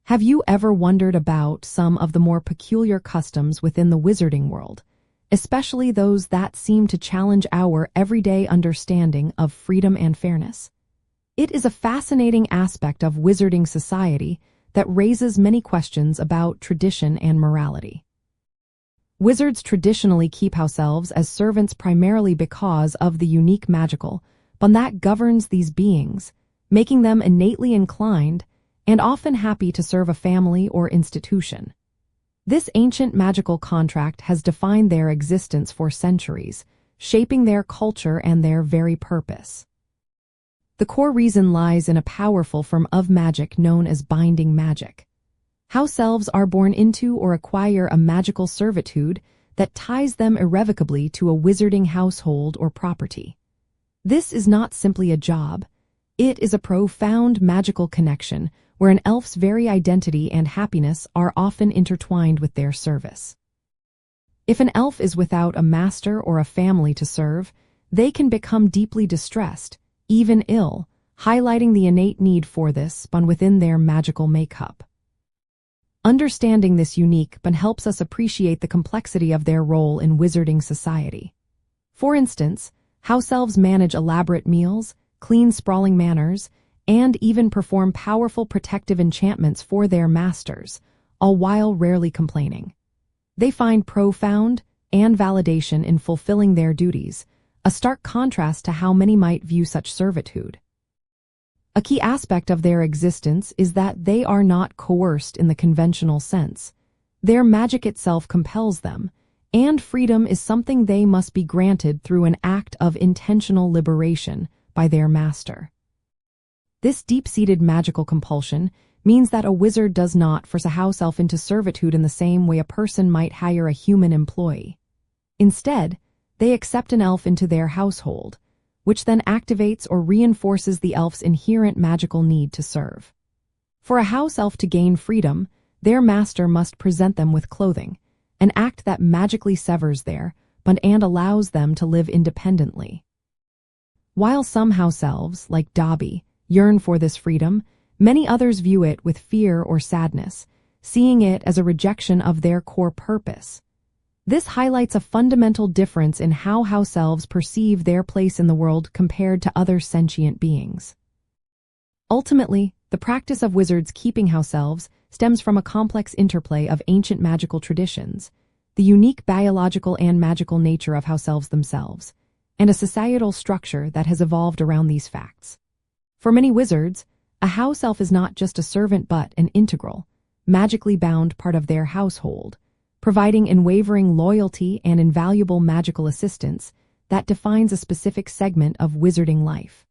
Have you ever wondered about some of the more peculiar customs within the wizarding world, especially those that seem to challenge our everyday understanding of freedom and fairness? It is a fascinating aspect of wizarding society that raises many questions about tradition and morality. Wizards traditionally keep house elves as servants primarily because of the unique magical bond that governs these beings, making them innately inclined and often happy to serve a family or institution. This ancient magical contract has defined their existence for centuries, shaping their culture and their very purpose. The core reason lies in a powerful form of magic known as binding magic. House elves are born into or acquire a magical servitude that ties them irrevocably to a wizarding household or property. This is not simply a job. It is a profound magical connection where an elf's very identity and happiness are often intertwined with their service. If an elf is without a master or a family to serve, they can become deeply distressed, even ill, highlighting the innate need for this bond within their magical makeup. Understanding this unique bond helps us appreciate the complexity of their role in wizarding society. For instance, house elves manage elaborate meals, clean sprawling manors, and even perform powerful protective enchantments for their masters, all while rarely complaining. They find profound and validation in fulfilling their duties, a stark contrast to how many might view such servitude. A key aspect of their existence is that they are not coerced in the conventional sense. Their magic itself compels them, and freedom is something they must be granted through an act of intentional liberation by their master. This deep-seated magical compulsion means that a wizard does not force a house elf into servitude in the same way a person might hire a human employee. Instead, they accept an elf into their household, which then activates or reinforces the elf's inherent magical need to serve. For a house elf to gain freedom, their master must present them with clothing, an act that magically severs their bond and allows them to live independently. While some house elves, like Dobby, yearn for this freedom, many others view it with fear or sadness, seeing it as a rejection of their core purpose. This highlights a fundamental difference in how house elves perceive their place in the world compared to other sentient beings. Ultimately, the practice of wizards keeping house elves stems from a complex interplay of ancient magical traditions, the unique biological and magical nature of house elves themselves, and a societal structure that has evolved around these facts. For many wizards, a house elf is not just a servant but an integral, magically bound part of their household, providing unwavering loyalty and invaluable magical assistance that defines a specific segment of wizarding life.